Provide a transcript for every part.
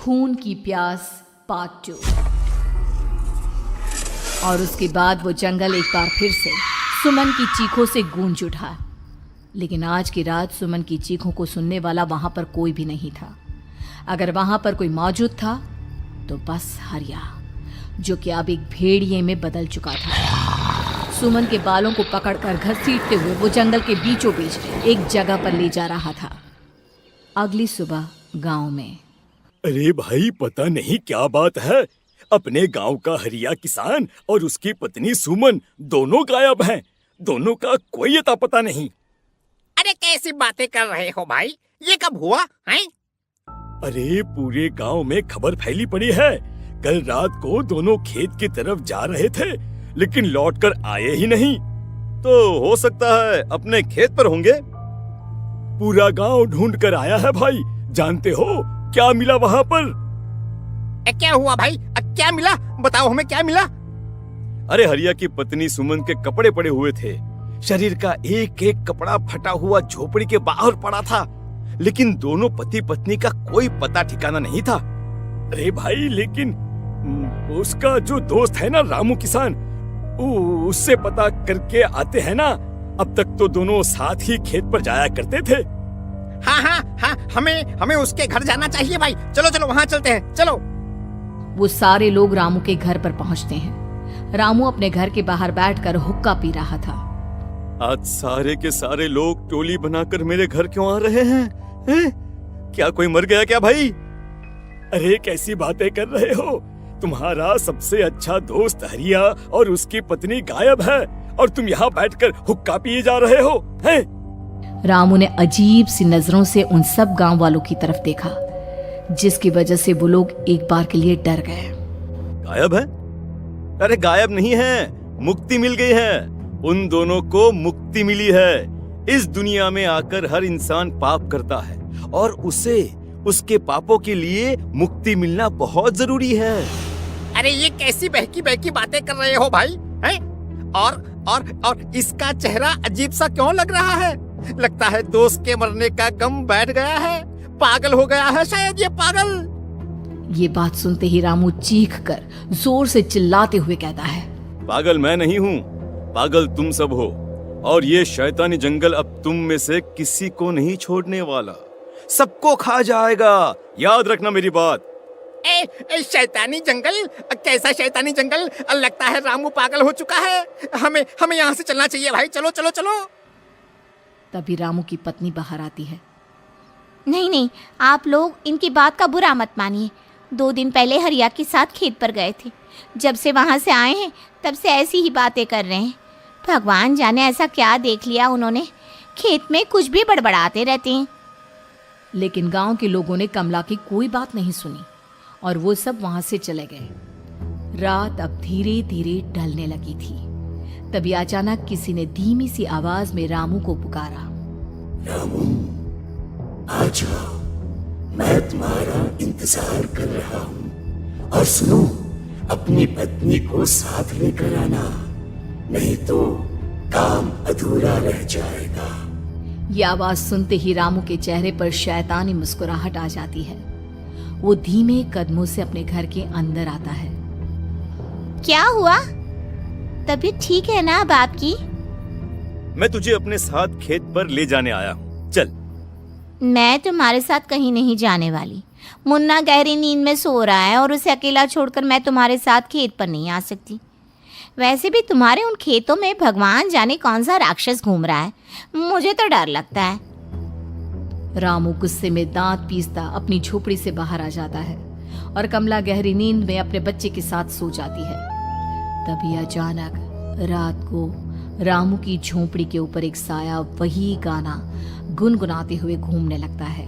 खून की प्यास पार्ट 2। और उसके बाद वो जंगल एक बार फिर से सुमन की चीखों से गूंज उठा। लेकिन आज की रात सुमन की चीखों को सुनने वाला वहां पर कोई भी नहीं था। अगर वहां पर कोई मौजूद था तो बस हरिया, जो कि अब एक भेड़िए में बदल चुका था। सुमन के बालों को पकड़कर घसीटते हुए वो जंगल के बीचों बीच एक जगह पर ले जा रहा था। अगली सुबह गांव में। अरे भाई, पता नहीं क्या बात है, अपने गांव का हरिया किसान और उसकी पत्नी सुमन दोनों गायब हैं। दोनों का कोई अता पता नहीं। अरे कैसी बातें कर रहे हो भाई, ये कब हुआ है? अरे पूरे गांव में खबर फैली पड़ी है। कल रात को दोनों खेत की तरफ जा रहे थे, लेकिन लौटकर आए ही नहीं। तो हो सकता है अपने खेत पर होंगे। पूरा गांव ढूंढ कर आया है भाई। जानते हो क्या मिला वहां पर? क्या हुआ भाई, क्या मिला? बताओ हमें, क्या मिला? अरे हरिया की पत्नी सुमन के कपड़े पड़े हुए थे। शरीर का एक एक कपड़ा फटा हुआ झोपड़ी के बाहर पड़ा था, लेकिन दोनों पति पत्नी का कोई पता ठिकाना नहीं था। अरे भाई, लेकिन उसका जो दोस्त है ना रामू किसान, उससे पता करके आते हैं ना। अब तक तो दोनों साथ ही खेत पर जाया करते थे। हाँ, हमें उसके घर जाना चाहिए भाई। चलो वहाँ चलते हैं, चलो। वो सारे लोग रामू के घर पर पहुंचते हैं। रामू अपने घर के बाहर बैठकर हुक्का पी रहा था। आज सारे के सारे लोग टोली बनाकर मेरे घर क्यों आ रहे हैं? क्या कोई मर गया क्या भाई? अरे कैसी बातें कर रहे हो? तुम्हारा सबसे अच्छा दोस्त हरिया और उसकी पत्नी गायब है और तुम यहाँ बैठकर हुक्का पिए जा रहे हो हैं? रामू ने अजीब सी नजरों से उन सब गांव वालों की तरफ देखा, जिसकी वजह से वो लोग एक बार के लिए डर गए। गायब है? अरे गायब नहीं है, मुक्ति मिल गई है। उन दोनों को मुक्ति मिली है। इस दुनिया में आकर हर इंसान पाप करता है और उसे उसके पापों के लिए मुक्ति मिलना बहुत जरूरी है। अरे ये कैसी बहकी बहकी बातें कर रहे हो भाई, हैं? और इसका चेहरा अजीब सा क्यों लग रहा है? लगता है दोस्त के मरने का गम बैठ गया है। पागल हो गया है शायद ये पागल। ये बात सुनते ही रामू चीख कर जोर से चिल्लाते हुए कहता है, पागल मैं नहीं हूँ, पागल तुम सब हो। और ये शैतानी जंगल अब तुम में से किसी को नहीं छोड़ने वाला, सबको खा जाएगा। याद रखना मेरी बात। शैतानी जंगल? कैसा शैतानी जंगल? लगता है रामू पागल हो चुका है। हमें यहाँ से चलना चाहिए भाई। चलो। तभी रामू की पत्नी बाहर आती है। नहीं, आप लोग इनकी बात का बुरा मत मानिए। 2 दिन पहले हरिया के साथ खेत पर गए थे। जब से वहाँ से आए हैं तब से ऐसी ही बातें कर रहे हैं। भगवान जाने ऐसा क्या देख लिया उन्होंने, खेत में कुछ भी बड़बड़ाते रहते हैं। लेकिन गांव के लोगों ने कमला की कोई बात नहीं सुनी और वो सब वहां से चले गए। रात अब धीरे धीरे ढलने लगी थी। तभी अचानक किसी ने धीमी सी आवाज में रामू को पुकारा। रामू, आ जाओ, मैं तुम्हारा इंतजार कर रहा हूँ। और सुनो, अपनी पत्नी को साथ लेकर आना, नहीं तो काम अधूरा रह जाएगा। ये आवाज सुनते ही रामू के चेहरे पर शैतानी मुस्कुराहट आ जाती है। वो धीमे कदमों से अपने घर के अंदर आता है। क्या हुआ? तबीयत ठीक है ना अब आपकी? मैं तुझे अपने साथ खेत पर ले जाने आया हूँ, चल। मैं तुम्हारे साथ कहीं नहीं जाने वाली। मुन्ना गहरी नींद में सो रहा है और उसे अकेला छोड़कर मैं तुम्हारे साथ खेत पर नहीं आ सकती। वैसे भी तुम्हारे उन खेतों में भगवान जाने कौन सा राक्षस घूम रहा है, मुझे तो डर लगता है। रामू गुस्से में दांत पीसता अपनी झोपड़ी से बाहर आ जाता है और कमला गहरी नींद में अपने बच्चे के साथ सो जाती है। तभी अचानक रात को रामू की झोपड़ी के ऊपर एक साया वही गाना गुनगुनाते हुए घूमने लगता है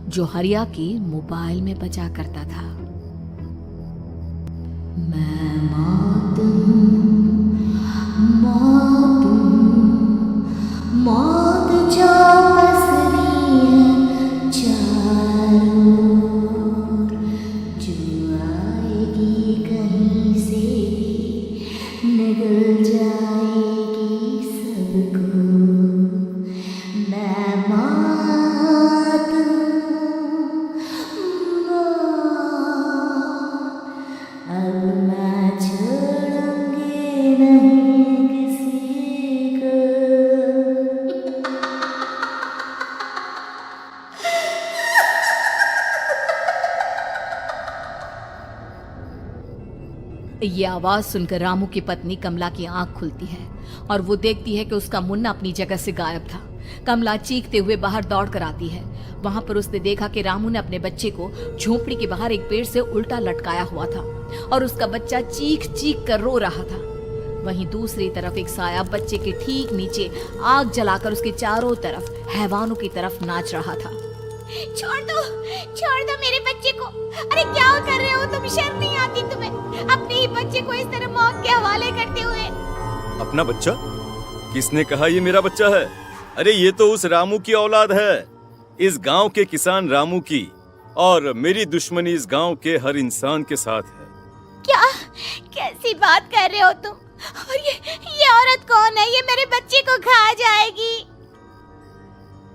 जो हरिया के मोबाइल में बजा करता था। मैं मौत जो पसरी है चारों ओर, जो आएगी कहीं से निगल जाएगी सबको। मैं मौत ये आवाज सुनकर रामू की पत्नी कमला की आंख खुलती है और वो देखती है कि उसका मुन्ना अपनी जगह से गायब था। कमला चीखते हुए बाहर दौड़ कर आती है। वहां पर उसने देखा कि रामू ने अपने बच्चे को झोपड़ी के बाहर एक पेड़ से उल्टा लटकाया हुआ था और उसका बच्चा चीख चीख कर रो रहा था। वहीं दूसरी तरफ एक साया बच्चे के ठीक नीचे आग जलाकर उसके चारों तरफ हैवानों की तरफ नाच रहा था। छोड़ दो मेरे बच्चे को। अरे क्या कर रहे हो तुम? शर्म नहीं आती तुम्हें? अपने ही बच्चे को इस तरह मौत के हवाले करते हुए। अपना बच्चा? किसने कहा ये मेरा बच्चा है? अरे ये तो उस रामू की औलाद है, इस गांव के किसान रामू की, और मेरी दुश्मनी इस गांव के हर इंसान के साथ है। क्या? कैसी बात कर रहे हो तुम? और ये औरत कौन है? ये मेरे बच्चे को खा जाएगी।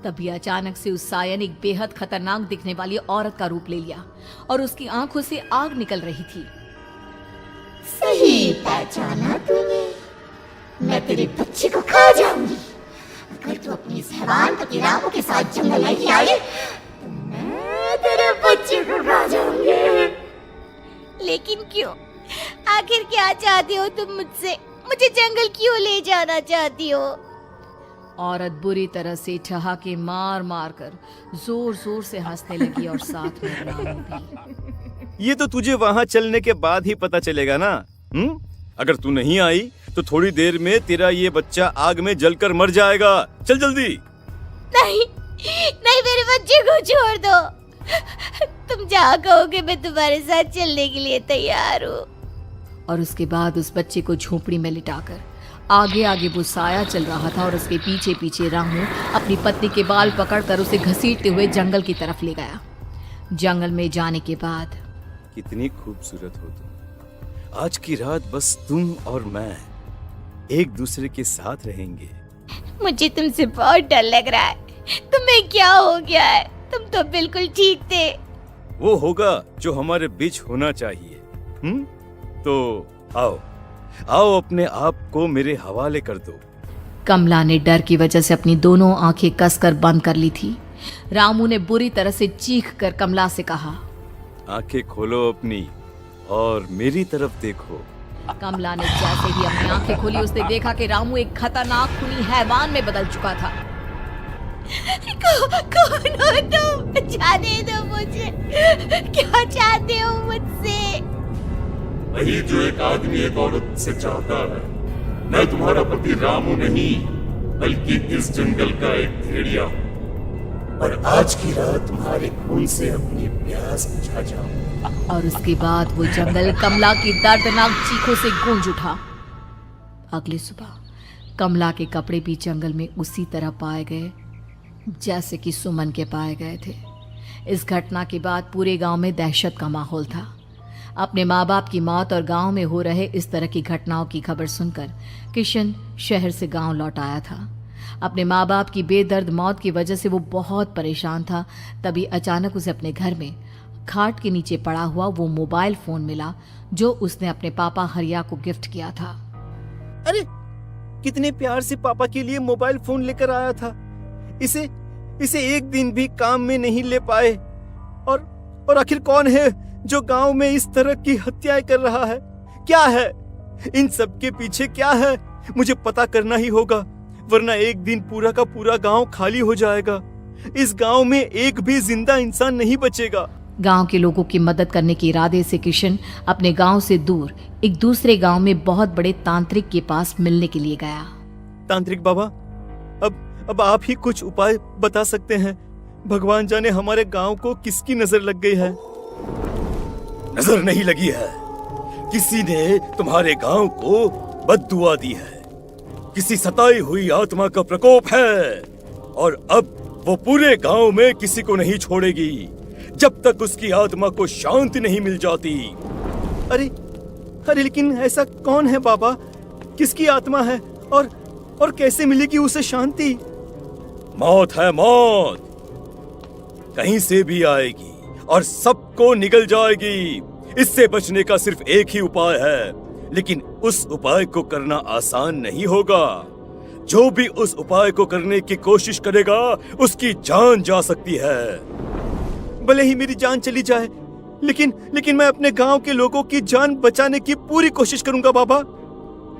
तभी अचानक से उस साया ने एक बेहद खतरनाक दिखने वाली औरत का रूप ले लिया और उसकी आंखों से आग निकल रही थी। सही पहचाना तूने। मैं तेरे बच्चे को खा जाऊंगी। अगर तू अपनी इस हैवान पति रामू के साथ जंगल नहीं आई तो मैं तेरे बच्चे को खा जाऊंगी। लेकिन क्यों? आखिर क्या चाहती हो तुम मुझसे? मुझे जंगल क्यों ले जाना चाहती हो? औरत बुरी तरह से ठहाके मार मार कर जोर जोर से हंसने लगी और साथ में रामू भी। ये तो तुझे वहाँ चलने के बाद ही पता चलेगा ना। अगर तू नहीं आई तो थोड़ी देर में तेरा ये बच्चा आग में जलकर मर जाएगा। चल जल्दी। नहीं, मेरे बच्चे को छोड़ दो। तुम जहाँ कहोगे मैं तुम्हारे साथ चलने के लिए तैयार हूँ। और उसके बाद उस बच्चे को झोपड़ी में लिटाकर आगे आगे वो साया चल रहा था और उसके पीछे पीछे रामू अपनी पत्नी के बाल पकड़कर उसे घसीटते हुए जंगल की तरफ ले गया। जंगल में जाने के बाद कितनी खूबसूरत हो तुम। आज की रात बस तुम और मैं एक दूसरे के साथ रहेंगे। मुझे तुमसे बहुत डर लग रहा है। तुम्हें क्या हो गया है? तुम तो बिल्कुल ठीक थे। वो होगा जो हमारे बीच होना चाहिए। तो आओ अपने आप को मेरे हवाले कर दो। कमला ने डर की वजह से अपनी दोनों आंखें कसकर बंद कर ली थी। रामू ने बुरी तरह से चीख कर कमला से कहा, आंखें खोलो अपनी और मेरी तरफ देखो। कमला ने जैसे ही अपनी आंखें खोली उसने देखा कि रामू एक खतरनाक खूनी हैवान में बदल चुका था। कौन हो तुम? जाने दो मुझे। क्या चाहते हो मुझसे? वही जो एक आदमी एक औरत से चाहता है। मैं तुम्हारा पति रामू नहीं बल्कि इस जंगल का एक भेड़िया हूँ और आज की रात तुम्हारे खून से अपनी प्यास बुझा जाऊं। और उसके बाद वो जंगल कमला की दर्दनाक चीखों से गूंज उठा। अगली सुबह कमला के कपड़े भी जंगल में उसी तरह पाए गए जैसे कि सुमन के पाए गए थे। इस घटना के बाद पूरे गांव में दहशत का माहौल था। अपने माँ बाप की मौत और गांव में हो रहे इस तरह की घटनाओं की खबर सुनकर किशन शहर से गांव लौट आया था। अपने माँ बाप की बेदर्द मौत की वजह से वो बहुत परेशान था। तभी अचानक उसे अपने घर में खाट के नीचे पड़ा हुआ वो मोबाइल फोन मिला जो उसने अपने पापा हरिया को गिफ्ट किया था। अरे कितने प्यार से पापा के लिए मोबाइल फोन लेकर आया था। इसे एक दिन भी काम में नहीं ले पाए। और आखिर कौन है जो गांव में इस तरह की हत्याएं कर रहा है? क्या है इन सब के पीछे? क्या है? मुझे पता करना ही होगा, वरना एक दिन पूरा का पूरा गांव खाली हो जाएगा। इस गांव में एक भी जिंदा इंसान नहीं बचेगा। गांव के लोगों की मदद करने के इरादे से किशन अपने गांव से दूर एक दूसरे गांव में बहुत बड़े तांत्रिक के पास मिलने के लिए गया। तांत्रिक बाबा, अब आप ही कुछ उपाय बता सकते हैं। भगवान जाने हमारे गांव को किसकी नजर लग गई है। नजर नहीं लगी है, किसी ने तुम्हारे गांव को बद्दुआ दी है। किसी सताई हुई आत्मा का प्रकोप है और अब वो पूरे गांव में किसी को नहीं छोड़ेगी जब तक उसकी आत्मा को शांति नहीं मिल जाती। अरे लेकिन ऐसा कौन है बाबा? किसकी आत्मा है और कैसे मिलेगी उसे शांति? मौत है, मौत कहीं से भी आएगी और सबको निगल जाएगी। इससे बचने का सिर्फ एक ही उपाय है, लेकिन उस उपाय को करना आसान नहीं होगा। जो भी उस उपाय को करने की कोशिश करेगा उसकी जान जा सकती है। भले ही मेरी जान चली जाए, लेकिन मैं अपने गांव के लोगों की जान बचाने की पूरी कोशिश करूंगा बाबा।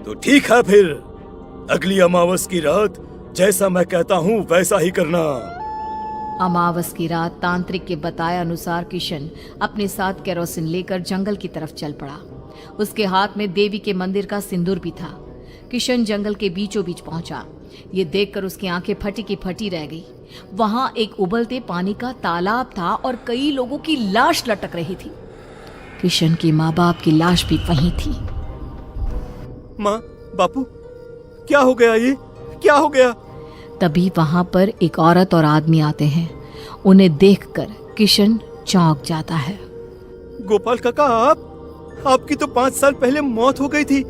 तो ठीक है फिर, अगली अमावस की रात जैसा मैं कहता हूँ वैसा ही करना। अमावस की रात तांत्रिक के बताए अनुसार किशन अपने साथ केरोसिन लेकर जंगल की तरफ चल पड़ा। उसके हाथ में देवी के मंदिर का सिंदूर भी था। किशन जंगल के बीचों बीच पहुंचा। ये देखकर उसकी आंखें फटी की फटी रह गई। वहां एक उबलते पानी का तालाब था और कई लोगों की लाश लटक रही थी। किशन के माँ बाप की लाश भी वहीं थी। माँ, बापू, क्या हो गया? ये क्या हो गया? तभी वहां पर एक औरत और आदमी आते हैं। उन्हें देखकर किशन चौंक जाता है। गोपाल काका, आपकी तो 5 साल पहले मौत हो गई थी।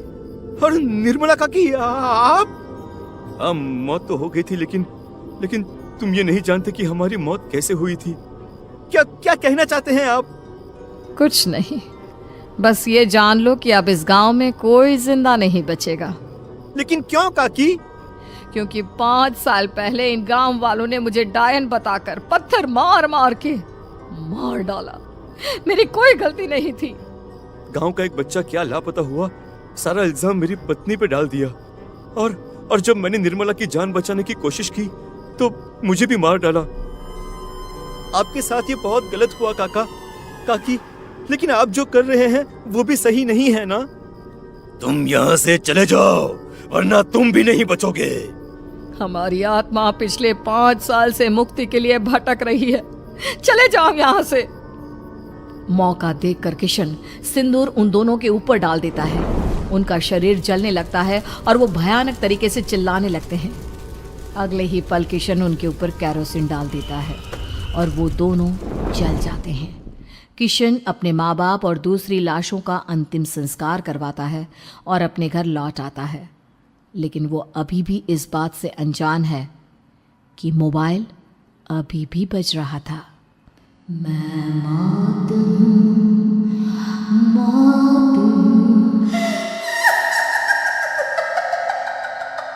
और निर्मला काकी, आप? हाँ, मौत तो हो गई थी, लेकिन तुम ये नहीं जानते कि हमारी मौत कैसे हुई थी। क्या कहना चाहते हैं आप? कुछ नहीं, बस ये जान लो कि अब इस गांव में कोई जिंदा नहीं बचेगा। लेकिन क्यों काकी? क्योंकि 5 साल पहले इन गांव वालों ने मुझे डायन बताकर पत्थर मार मार के मार डाला। मेरी कोई गलती नहीं थी। गांव का एक बच्चा क्या लापता हुआ, सारा इल्जाम मेरी पत्नी पे डाल दिया। और जब मैंने निर्मला की जान बचाने की कोशिश की तो मुझे भी मार डाला। आपके साथ ये बहुत गलत हुआ काकी, लेकिन आप जो कर रहे हैं वो भी सही नहीं है ना? तुम यहाँ से चले जाओ वरना तुम भी नहीं बचोगे। हमारी आत्मा पिछले 5 साल से मुक्ति के लिए भटक रही है। चले जाओ यहाँ से। मौका देखकर किशन सिंदूर उन दोनों के ऊपर डाल देता है। उनका शरीर जलने लगता है और वो भयानक तरीके से चिल्लाने लगते हैं। अगले ही पल किशन उनके ऊपर केरोसिन डाल देता है और वो दोनों जल जाते हैं। किशन अपने माँ बाप और दूसरी लाशों का अंतिम संस्कार करवाता है और अपने घर लौट आता है। लेकिन वो अभी भी इस बात से अनजान है कि मोबाइल अभी भी बज रहा था। मैं मौत हूँ, मौत